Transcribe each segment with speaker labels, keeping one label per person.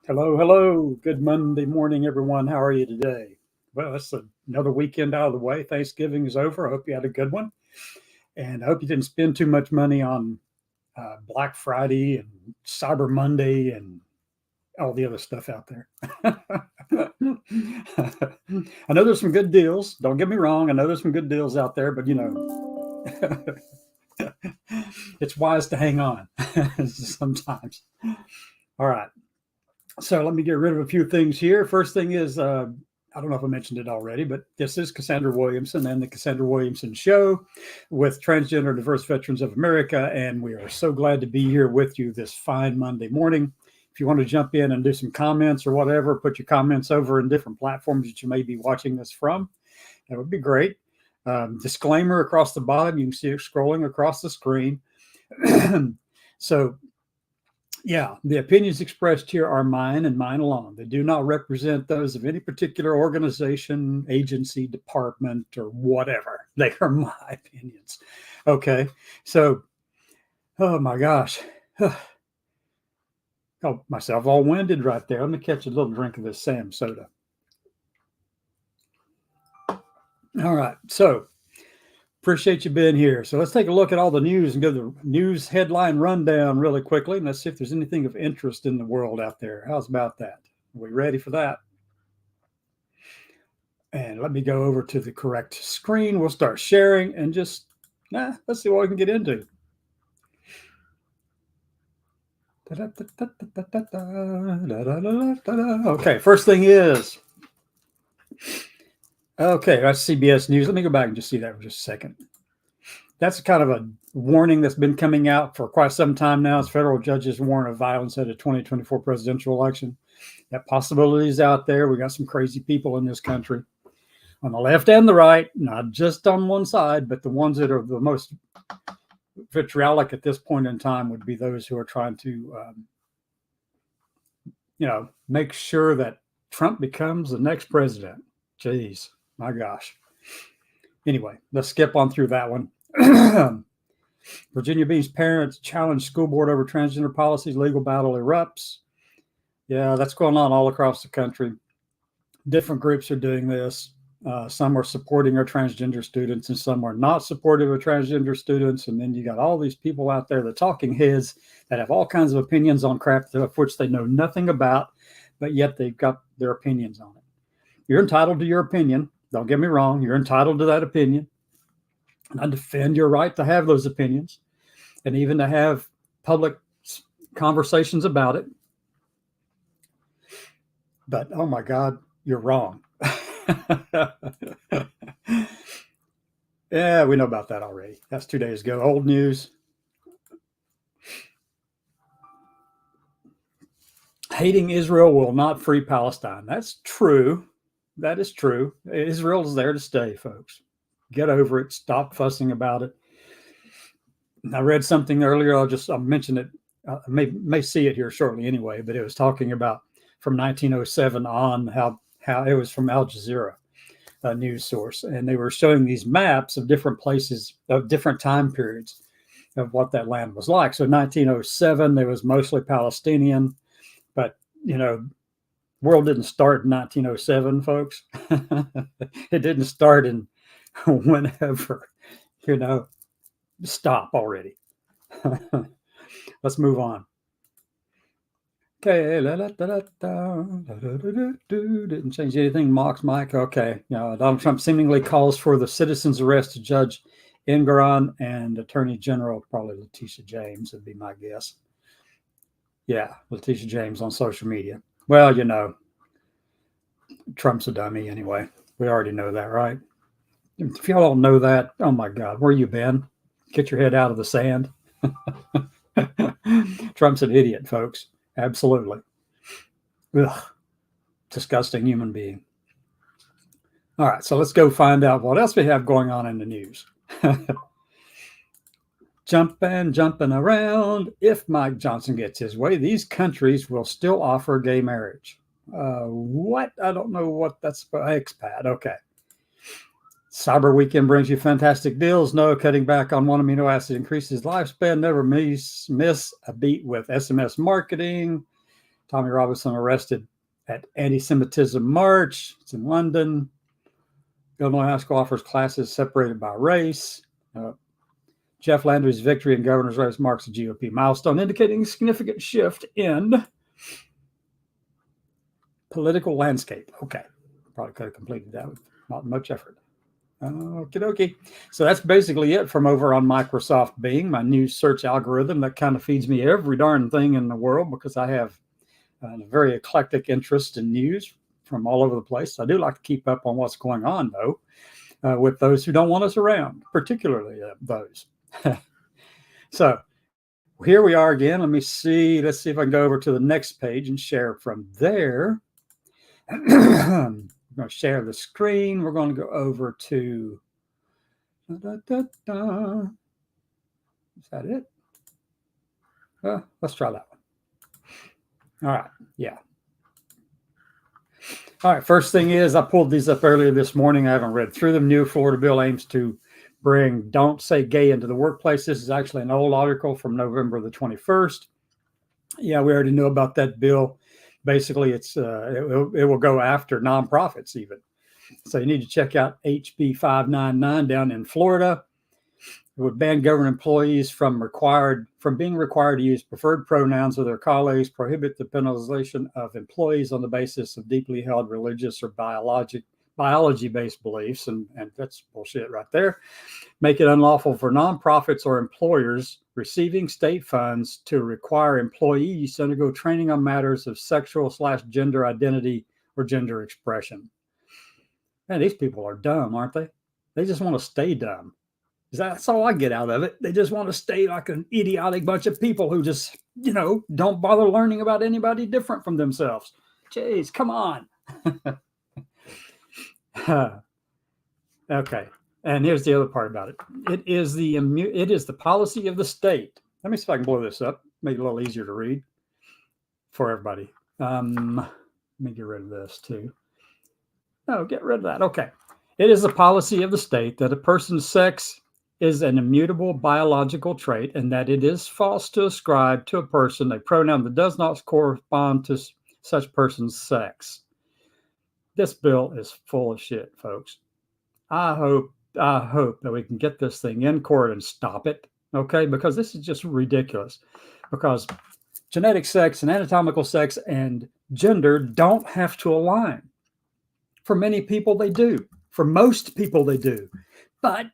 Speaker 1: Hello, hello. Good Monday morning, everyone. How are you today? Well, it's another weekend out of the way. Thanksgiving is over. I hope you had a good one. And I hope you didn't spend too much money on Black Friday and Cyber Monday and all the other stuff out there. I know there's some good deals. Don't get me wrong. I know there's some good deals out there, but it's wise to hang on sometimes. All right. So let me get rid of a few things here. First thing is, I don't know if I mentioned it already, but this is Cassandra Williamson and the Cassandra Williamson Show with Transgender Diverse Veterans of America. And we are so glad to be here with you this fine Monday morning. If you want to jump in and do some comments or whatever, put your comments over in different platforms that you may be watching this from. That would be great. Disclaimer across the bottom. You can see it scrolling across the screen. So, yeah, the opinions expressed here are mine and mine alone. They do not represent those of any particular organization, agency, department, or whatever. They are my opinions. Okay, so, oh my gosh. Oh, myself all winded right there. Let me catch a little drink of this Sam soda. All right, so appreciate you being here. So let's take a look at all the news and go the news headline rundown really quickly. And let's see if there's anything of interest in the world out there. How's about that? Are we ready for that? And let me go over to the correct screen. We'll start sharing and just, let's see what we can get into. Okay, first thing is, okay, that's CBS News. Let me go back and just see that for just a second. That's kind of a warning that's been coming out for quite some time now as federal judges warn of violence at a 2024 presidential election. That possibility is out there. We got some crazy people in this country on the left and the right, not just on one side, but the ones that are the most vitriolic at this point in time would be those who are trying to, make sure that Trump becomes the next president. Jeez, my gosh. Anyway, let's skip on through that one. Virginia Beach's parents challenge school board over transgender policies. Legal battle erupts. Yeah, that's going on all across the country. Different groups are doing this. Some are supporting our transgender students and some are not supportive of transgender students. And then you got all these people out there, the talking heads, that have all kinds of opinions on crap of which they know nothing about, but yet they've got their opinions on it. You're entitled to your opinion. Don't get me wrong. You're entitled to that opinion. And I defend your right to have those opinions and even to have public conversations about it. But, oh my God, you're wrong. Yeah, we know about that already. That's 2 days ago. Old news. Hating Israel will not free Palestine. That's true. That is true. Israel is there to stay, folks. Get over it. Stop fussing about it. I read something earlier. I'll mention it. I may see it here shortly anyway, but it was talking about from 1907 on how it was from Al Jazeera, a news source. And they were showing these maps of different places of different time periods of what that land was like. So 1907, there was mostly Palestinian, but, world didn't start in 1907, folks. It didn't start in whenever, stop already. Let's move on. Okay, didn't change anything. Mox Mike. Okay, Donald Trump seemingly calls for the citizen's arrest of Judge Engoron and Attorney General, probably Letitia James would be my guess. Yeah, Letitia James on social media. Well, Trump's a dummy anyway. We already know that, right? If y'all don't know that, oh my God, where you been? Get your head out of the sand. Trump's an idiot, folks. Absolutely. Ugh. Disgusting human being. All right, so let's go find out what else we have going on in the news. Jumping around. If Mike Johnson gets his way, these countries will still offer gay marriage. What? I don't know what that's about. Expat. Okay. Cyber Weekend brings you fantastic deals. No, cutting back on one amino acid increases lifespan. Never miss a beat with SMS marketing. Tommy Robinson arrested at anti-Semitism march. It's in London. Illinois high school offers classes separated by race. Jeff Landry's victory in governor's race marks a GOP milestone, indicating a significant shift in political landscape. Okay. Probably could have completed that with not much effort. Okie dokie. So that's basically it from over on Microsoft Bing, my new search algorithm that kind of feeds me every darn thing in the world because I have a very eclectic interest in news from all over the place. I do like to keep up on what's going on, though, with those who don't want us around, particularly those. So here we are again. Let me see. Let's see if I can go over to the next page and share from there. I'm going to share the screen. We're going to go over to. Is that it? Let's try that one. All right. Yeah. All right. First thing is, I pulled these up earlier this morning. I haven't read through them. New Florida bill aims to bring "Don't Say Gay" into the workplace. This is actually an old article from November the 21st. Yeah, we already knew about that bill. Basically, it will go after nonprofits even. So you need to check out HB 599 down in Florida. It would ban government employees from being required to use preferred pronouns with their colleagues, prohibit the penalization of employees on the basis of deeply held religious or biology-based beliefs, and that's bullshit right there. Make it unlawful for nonprofits or employers receiving state funds to require employees to undergo training on matters of sexual/gender identity or gender expression. Man, these people are dumb, aren't they? They just want to stay dumb. That's all I get out of it. They just want to stay like an idiotic bunch of people who just, don't bother learning about anybody different from themselves. Jeez, come on. Okay. And here's the other part about it. It is the policy of the state. Let me see if I can blow this up. Make it a little easier to read for everybody. Let me get rid of this too. No, get rid of that. Okay. It is the policy of the state that a person's sex is an immutable biological trait and that it is false to ascribe to a person a pronoun that does not correspond to such person's sex. This bill is full of shit, folks. I hope that we can get this thing in court and stop it, okay? Because this is just ridiculous. Because genetic sex and anatomical sex and gender don't have to align. For many people, they do. For most people, they do. But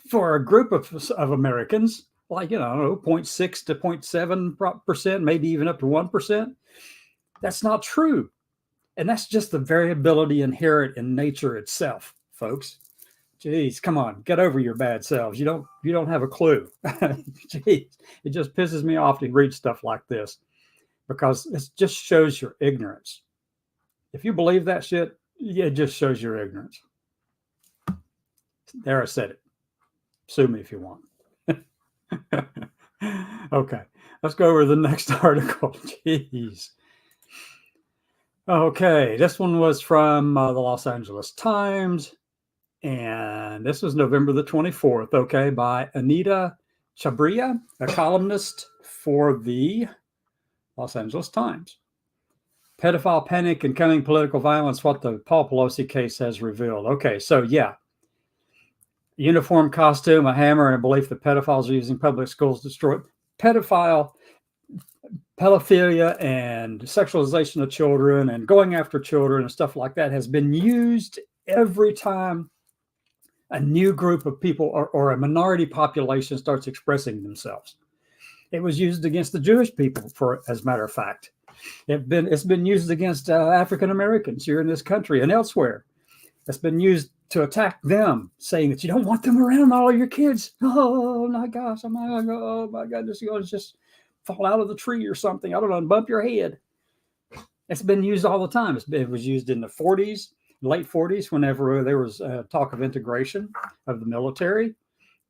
Speaker 1: for a group of Americans, like, 0.6 to 0.7%, maybe even up to 1%, that's not true. And that's just the variability inherent in nature itself, folks. Jeez, come on, get over your bad selves. You don't have a clue. Jeez, it just pisses me off to read stuff like this because it just shows your ignorance. If you believe that shit, it just shows your ignorance. There, I said it. Sue me if you want. Okay, let's go over to the next article. Jeez. Okay, this one was from the Los Angeles Times, and this was November the 24th, okay, by Anita Chabria, a columnist for the Los Angeles Times. Pedophile panic and coming political violence, what the Paul Pelosi case has revealed. Okay, so yeah, uniform costume, a hammer, and a belief that pedophiles are using public schools to destroy pedophilia and sexualization of children and going after children and stuff like that has been used every time a new group of people or a minority population starts expressing themselves. It was used against the Jewish people, as a matter of fact. It's been used against African Americans here in this country and elsewhere. It's been used to attack them, saying that you don't want them around all your kids. Oh my gosh! Oh my goodness! You're going to just fall out of the tree or something. I don't know, and bump your head. It's been used all the time. It was used in the 40s, late 40s, whenever there was talk of integration of the military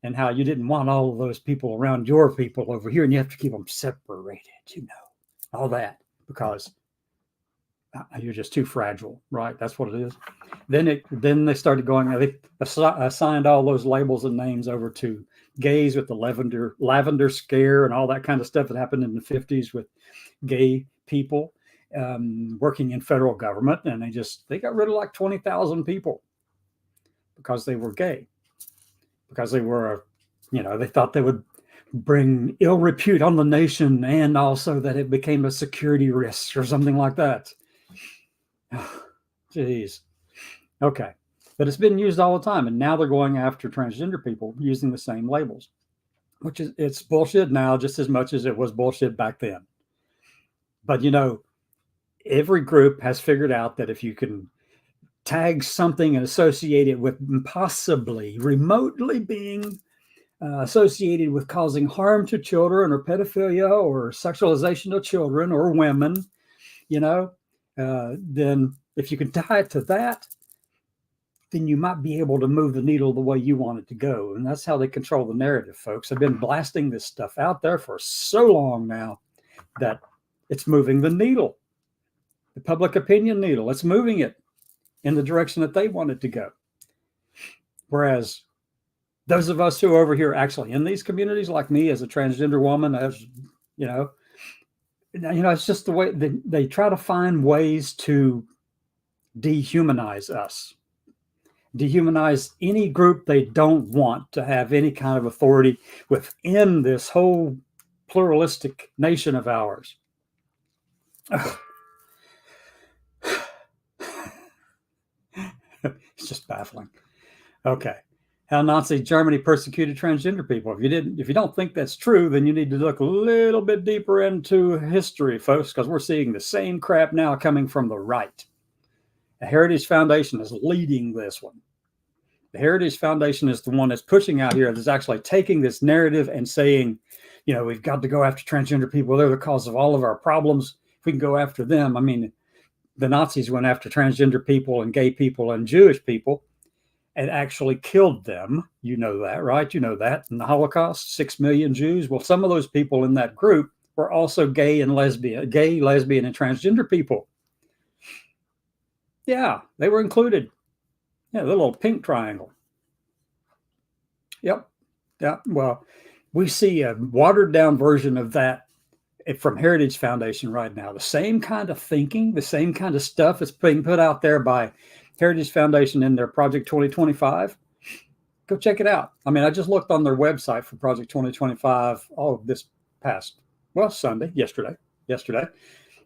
Speaker 1: and how you didn't want all of those people around your people over here and you have to keep them separated, all that, because you're just too fragile, right? That's what it is. Then they started going, they assigned all those labels and names over to gays with the lavender scare and all that kind of stuff that happened in the 50s with gay people working in federal government, and they got rid of like 20,000 people because they were gay, because they were, they thought they would bring ill repute on the nation, and also that it became a security risk or something like that. Jeez. Okay. But it's been used all the time, and now they're going after transgender people using the same labels, which it's bullshit now just as much as it was bullshit back then. But every group has figured out that if you can tag something and associate it with possibly remotely being associated with causing harm to children or pedophilia or sexualization of children or women, then if you can tie it to that, then you might be able to move the needle the way you want it to go. And that's how they control the narrative, folks. I've been blasting this stuff out there for so long now that it's moving the needle, the public opinion needle. It's moving it in the direction that they want it to go. Whereas those of us who are over here actually in these communities, like me as a transgender woman, as it's just the way they try to find ways to dehumanize us, dehumanize any group they don't want to have any kind of authority within this whole pluralistic nation of ours. It's just baffling. Okay. How Nazi Germany persecuted transgender people. If you don't think that's true, then you need to look a little bit deeper into history, folks, because we're seeing the same crap now coming from the right. The Heritage Foundation is leading this one. The Heritage Foundation is the one that's pushing out here, that's actually taking this narrative and saying, we've got to go after transgender people. They're the cause of all of our problems. If we can go after them. I mean, the Nazis went after transgender people and gay people and Jewish people and actually killed them. You know that, right? You know that. In the Holocaust, 6 million Jews. Well, some of those people in that group were also gay, lesbian, and transgender people. Yeah, they were included. Yeah, the little pink triangle. Yep. Yeah. Well, we see a watered down version of that from Heritage Foundation right now. The same kind of thinking, the same kind of stuff is being put out there by Heritage Foundation in their Project 2025. Go check it out. I mean, I just looked on their website for Project 2025 this past, yesterday.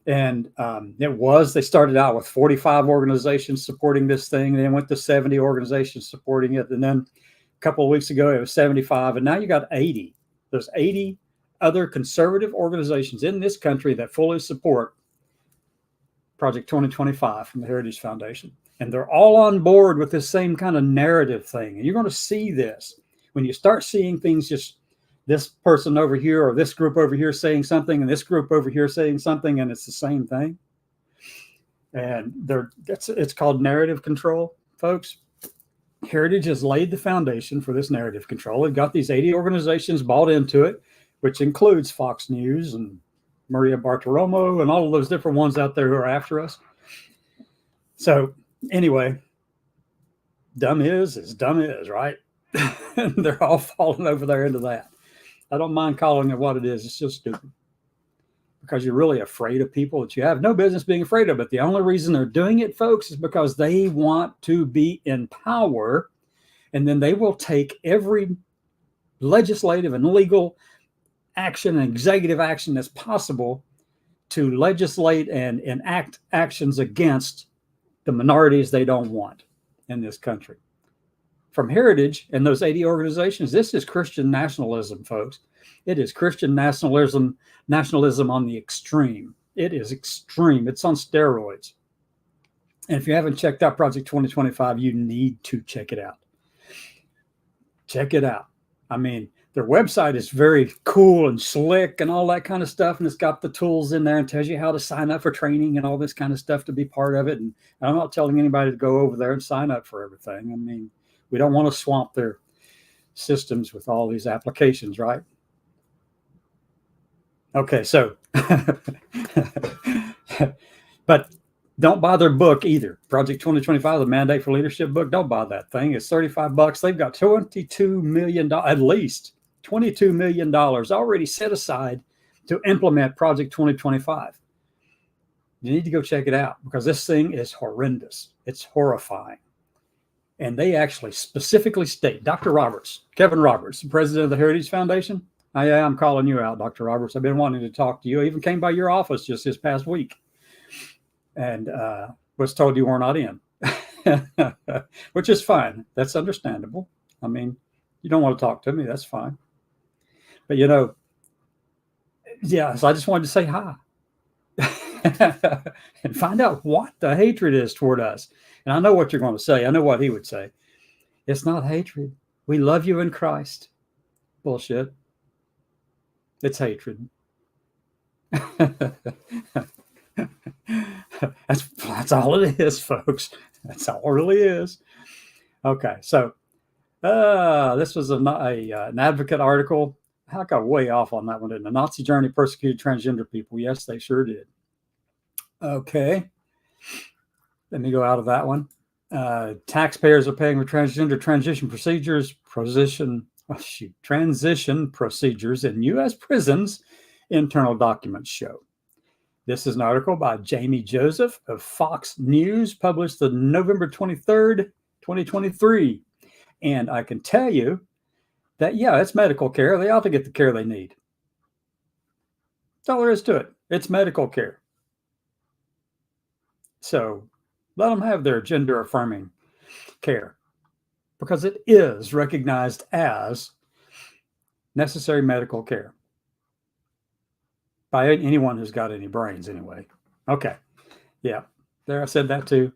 Speaker 1: And they started out with 45 organizations supporting this thing. Then went to 70 organizations supporting it. And then a couple of weeks ago, it was 75. And now you got 80. There's 80 other conservative organizations in this country that fully support Project 2025 from the Heritage Foundation. And they're all on board with this same kind of narrative thing. And you're going to see this when you start seeing things, just this person over here or this group over here saying something and this group over here saying something, and it's the same thing. And it's called narrative control, folks. Heritage has laid the foundation for this narrative control. They've got these 80 organizations bought into it, which includes Fox News and Maria Bartiromo and all of those different ones out there who are after us. So anyway, dumb is dumb is, right? They're all falling over there into that. I don't mind calling it what it is. It's just stupid. Because you're really afraid of people that you have no business being afraid of. But the only reason they're doing it, folks, is because they want to be in power. And then they will take every legislative and legal action and executive action that's possible to legislate and enact actions against the minorities they don't want in this country. From Heritage and those 80 organizations, this is Christian nationalism, folks. It is Christian nationalism on the extreme. It is extreme. It's on steroids. And if you haven't checked out Project 2025, you need to check it out. Check it out. I mean, their website is very cool and slick and all that kind of stuff. And it's got the tools in there and tells you how to sign up for training and all this kind of stuff to be part of it. And I'm not telling anybody to go over there and sign up for everything. I mean, we don't want to swamp their systems with all these applications, right? Okay, so, but don't buy their book either. Project 2025, the Mandate for Leadership book. Don't buy that thing. It's $35. They've got $22 million, at least $22 million already set aside to implement Project 2025. You need to go check it out because this thing is horrendous. It's horrifying. And they actually specifically state, Dr. Roberts, Kevin Roberts, the president of the Heritage Foundation. I'm calling you out, Dr. Roberts. I've been wanting to talk to you. I even came by your office just this past week and was told you were not in, which is fine. That's understandable. I mean, you don't want to talk to me. That's fine. But, yeah, so I just wanted to say hi and find out what the hatred is toward us. And I know what you're going to say. I know what he would say. It's not hatred. We love you in Christ. Bullshit. It's hatred. That's all it is, folks. That's all it really is. Okay, so this was an Advocate article. I got way off on that one, didn't I? Nazi Germany persecuted transgender people. Yes, they sure did. Okay. Let me go out of that one. Taxpayers are paying for transgender transition procedures in U.S. prisons, internal documents show. This is an article by Jamie Joseph of Fox News, published on November 23rd, 2023. And I can tell you that, yeah, it's medical care. They ought to get the care they need. That's all there is to it. It's medical care. So let them have their gender affirming care because it is recognized as necessary medical care by anyone who's got any brains anyway. Okay. Yeah. There, I said that too.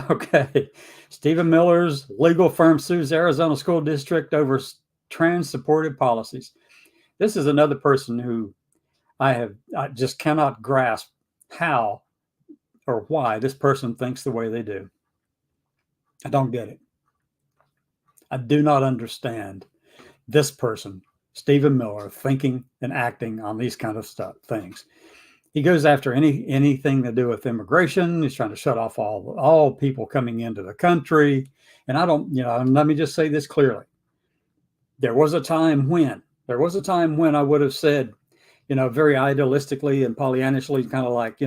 Speaker 1: Okay. Stephen Miller's legal firm sues Arizona school district over trans supportive policies. This is another person who I just cannot grasp how or why this person thinks the way they do. I don't get it. I do not understand this person, Stephen Miller, thinking and acting on these kind of things. He goes after anything to do with immigration. He's trying to shut off all people coming into the country. And I don't, let me just say this clearly. There was a time when I would have said, very idealistically and Pollyanishly, kind of like,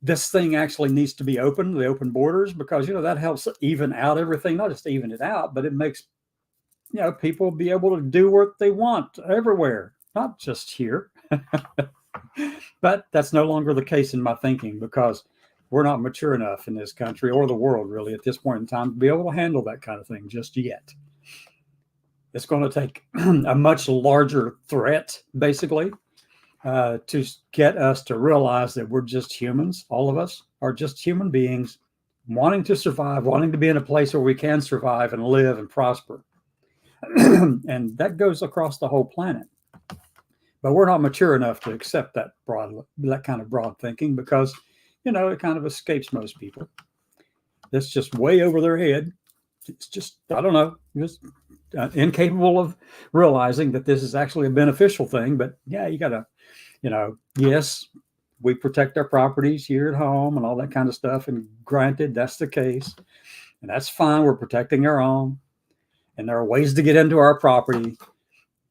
Speaker 1: this thing actually needs to be open, the open borders, because, that helps even out everything, not just even it out, but it makes, people be able to do what they want everywhere, not just here. But that's no longer the case in my thinking because we're not mature enough in this country or the world really at this point in time to be able to handle that kind of thing just yet. It's going to take a much larger threat, basically, to get us to realize that we're just humans. All of us are just human beings wanting to survive, wanting to be in a place where we can survive and live and prosper. And that goes across the whole planet. But we're not mature enough to accept that kind of broad thinking because, it kind of escapes most people. It's just way over their head. It's just, I don't know, just incapable of realizing that this is actually a beneficial thing. But yeah, you got to, yes, we protect our properties here at home and all that kind of stuff. And granted, that's the case. And that's fine. We're protecting our own. And there are ways to get into our property.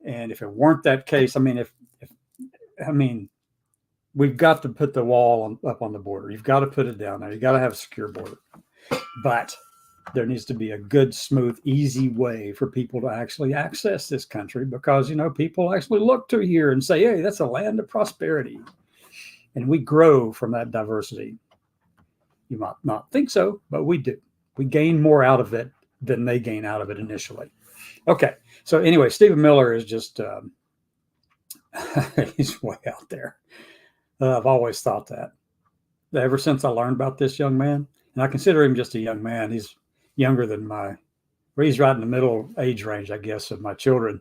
Speaker 1: And if it weren't that case, we've got to put the wall up on the border. You've got to put it down there. You got to have a secure border. But there needs to be a good, smooth, easy way for people to actually access this country because, people actually look to here and say, hey, that's a land of prosperity. And we grow from that diversity. You might not think so, but we do. We gain more out of it than they gain out of it initially. Okay. So anyway, Stephen Miller is just, he's way out there. I've always thought that. Ever since I learned about this young man, and I consider him just a young man. He's younger than he's right in the middle age range, I guess, of my children.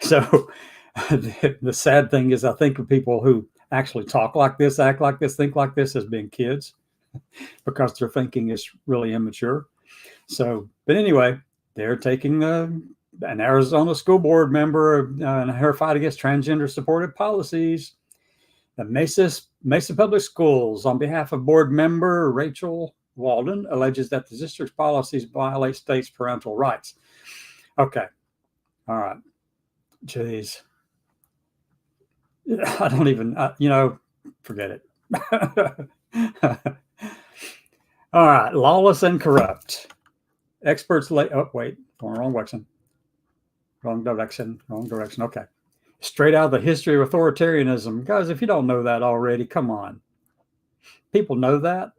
Speaker 1: So the sad thing is I think of people who actually talk like this, act like this, think like this as being kids because their thinking is really immature. So, but anyway, they're taking an Arizona school board member in her fight against transgender supportive policies. The Mesa Public Schools, on behalf of board member Rachel Walden, alleges that the district's policies violate states' parental rights. Okay. All right. Jeez. I don't even, forget it. All right. Lawless and corrupt. Experts lay. Oh, wait. Wrong direction. Wrong direction. Wrong direction. Okay. Straight out of the history of authoritarianism. Guys, if you don't know that already, come on. People know that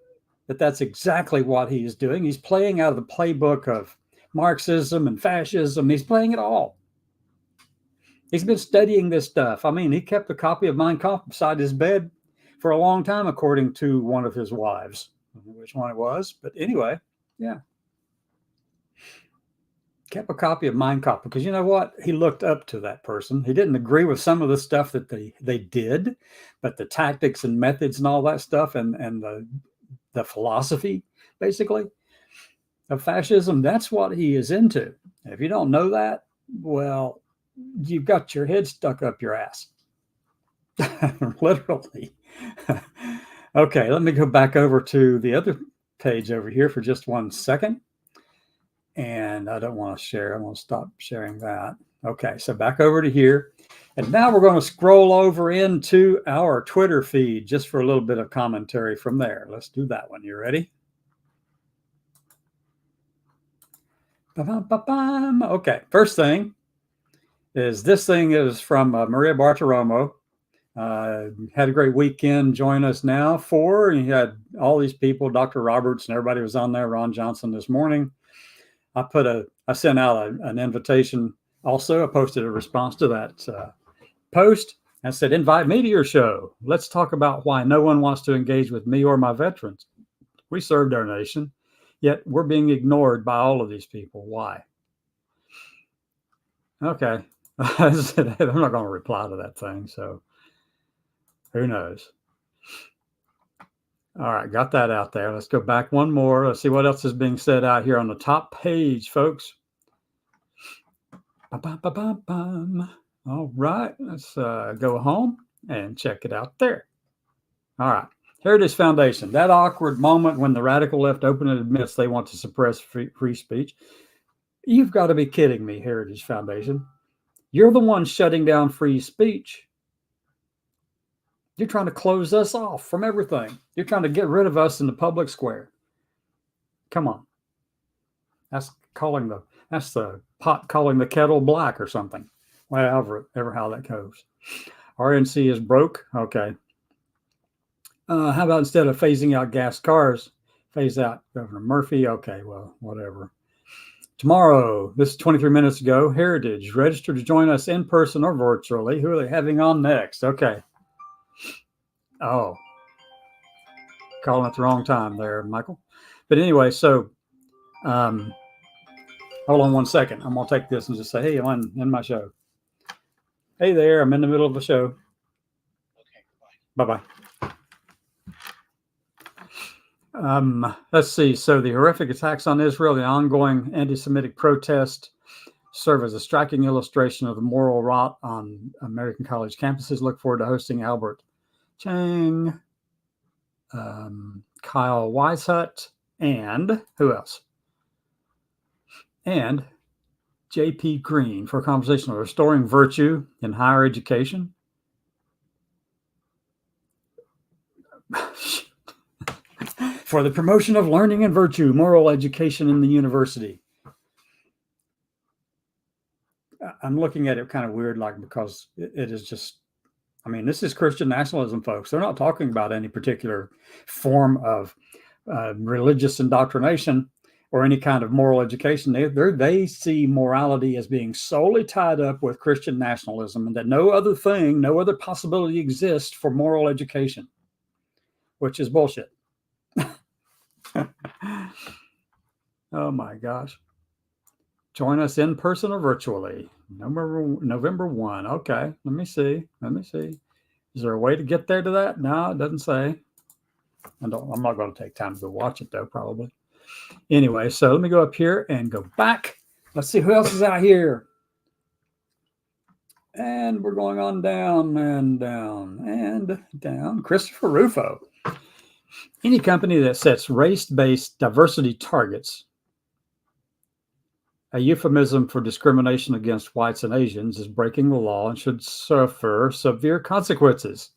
Speaker 1: that's exactly what he is doing. He's playing out of the playbook of Marxism and fascism. He's playing it all. He's been studying this stuff. I mean, he kept a copy of Mein Kampf beside his bed for a long time, according to one of his wives. I don't know which one it was, but anyway, yeah. Kept a copy of Mein Kampf because you know what? He looked up to that person. He didn't agree with some of the stuff that they did, but the tactics and methods and all that stuff and the philosophy, basically, of fascism, that's what he is into. If you don't know that, well, you've got your head stuck up your ass. Literally. Okay, let me go back over to the other page over here for just 1 second. And I don't want to share. I'm going to stop sharing that. Okay, so back over to here. And now we're going to scroll over into our Twitter feed just for a little bit of commentary from there. Let's do that one. You ready? Ba-bam-ba-bam. Okay, first thing is this thing is from Maria Bartiromo. Had a great weekend. Join us now for, and you had all these people, Dr. Roberts and everybody was on there, Ron Johnson this morning. I sent out an invitation also. I posted a response to that post and said, invite me to your show. Let's talk about why no one wants to engage with me or my veterans. We served our nation, yet we're being ignored by all of these people. Why? Okay. I'm not going to reply to that thing. So who knows? All right. Got that out there. Let's go back one more. Let's see what else is being said out here on the top page, folks. Ba-bam-ba-bam-bam. All right. Let's go home and check it out there. All right. Heritage Foundation. That awkward moment when the radical left openly admits they want to suppress free speech. You've got to be kidding me, Heritage Foundation. You're the one shutting down free speech. You're trying to close us off from everything. You're trying to get rid of us in the public square. Come on. That's the pot calling the kettle black or something. Whatever how that goes. RNC is broke. Okay. How about instead of phasing out gas cars, phase out Governor Murphy? Okay, well, whatever. Tomorrow, this is 23 minutes ago, Heritage. Register to join us in person or virtually. Who are they having on next? Okay. Oh. Calling at the wrong time there, Michael. But anyway, so hold on 1 second. I'm going to take this and just say, hey, I'm in my show. Hey there, I'm in the middle of the show. Okay, bye-bye. Let's see. So the horrific attacks on Israel, the ongoing anti-Semitic protest serve as a striking illustration of the moral rot on American college campuses. Look forward to hosting Albert Chang, Kyle Weishut, and who else? And J.P. Green for a conversation on restoring virtue in higher education. For the promotion of learning and virtue, moral education in the university. I'm looking at it kind of weird, because it is just, I mean, this is Christian nationalism, folks. They're not talking about any particular form of religious indoctrination or any kind of moral education. They see morality as being solely tied up with Christian nationalism, and that no other possibility exists for moral education, which is bullshit. Oh my gosh. Join us in person or virtually. November 1. Okay. Let me see. Is there a way to get there to that? No, it doesn't say. I'm not going to take time to go watch it though, probably. Anyway, so let me go up here and go back. Let's see who else is out here. And we're going on down and down and down. Christopher Rufo. Any company that sets race-based diversity targets A euphemism for discrimination against whites and Asians is breaking the law and should suffer severe consequences.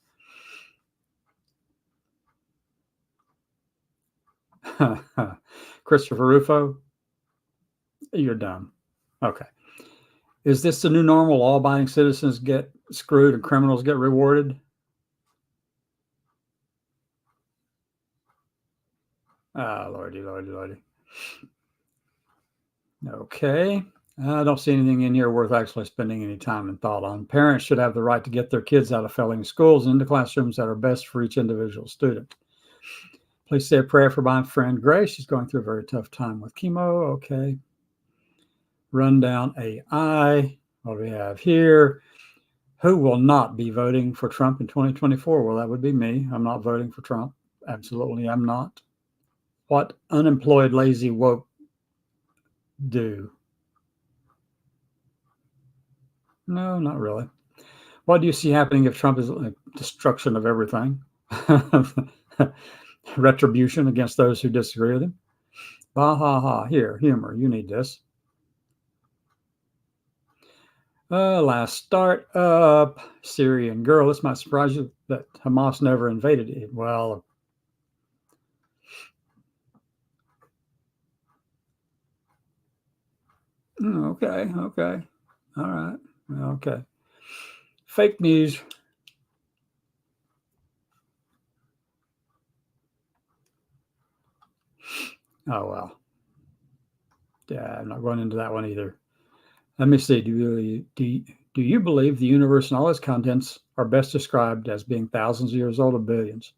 Speaker 1: Christopher Rufo, you're dumb. Okay. Is this the new normal? Law-abiding citizens get screwed and criminals get rewarded? Lordy. Okay. I don't see anything in here worth actually spending any time and thought on. Parents should have the right to get their kids out of failing schools and into classrooms that are best for each individual student. Please say a prayer for my friend Grace. She's going through a very tough time with chemo. Okay. Rundown AI. What do we have here? Who will not be voting for Trump in 2024? Well, that would be me. I'm not voting for Trump. Absolutely, I'm not. What unemployed, lazy woke do? No, not really. What do you see happening if Trump is a destruction of everything? Retribution against those who disagree with him? Bah, ha, ha. Here, humor. You need this. Last start up. Syrian girl. This might surprise you that Hamas never invaded it. Well, okay. All right. Okay. Fake news. Oh, well. Yeah, I'm not going into that one either. Let me see. Do you believe the universe and all its contents are best described as being thousands of years old or billions?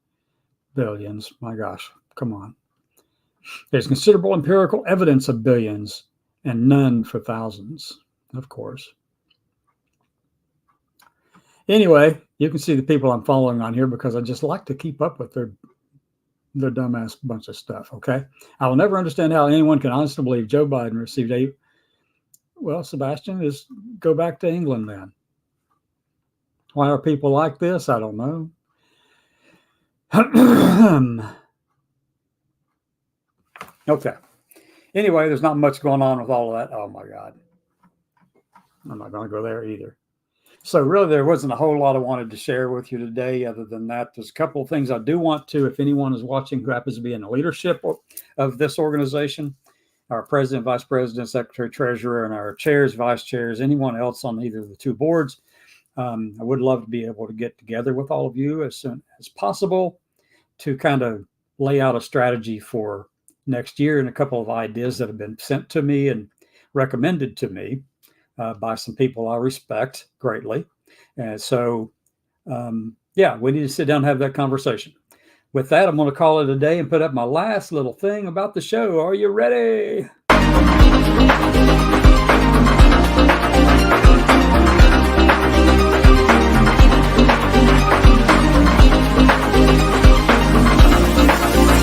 Speaker 1: Billions. My gosh. Come on. There's considerable empirical evidence of billions and none for thousands, of course. Anyway, you can see the people I'm following on here because I just like to keep up with their dumbass bunch of stuff, okay? I will never understand how anyone can honestly believe Joe Biden received well, Sebastian, just go back to England then. Why are people like this? I don't know. Okay. Anyway, there's not much going on with all of that. Oh, my God. I'm not going to go there either. So really, there wasn't a whole lot I wanted to share with you today. Other than that, there's a couple of things I do want to, if anyone is watching who happens to be in the leadership of this organization, our president, vice president, secretary, treasurer, and our chairs, vice chairs, anyone else on either of the two boards, I would love to be able to get together with all of you as soon as possible to kind of lay out a strategy for next year and a couple of ideas that have been sent to me and recommended to me by some people I respect greatly. And so, yeah, we need to sit down and have that conversation. With that, I'm going to call it a day and put up my last little thing about the show. Are you ready?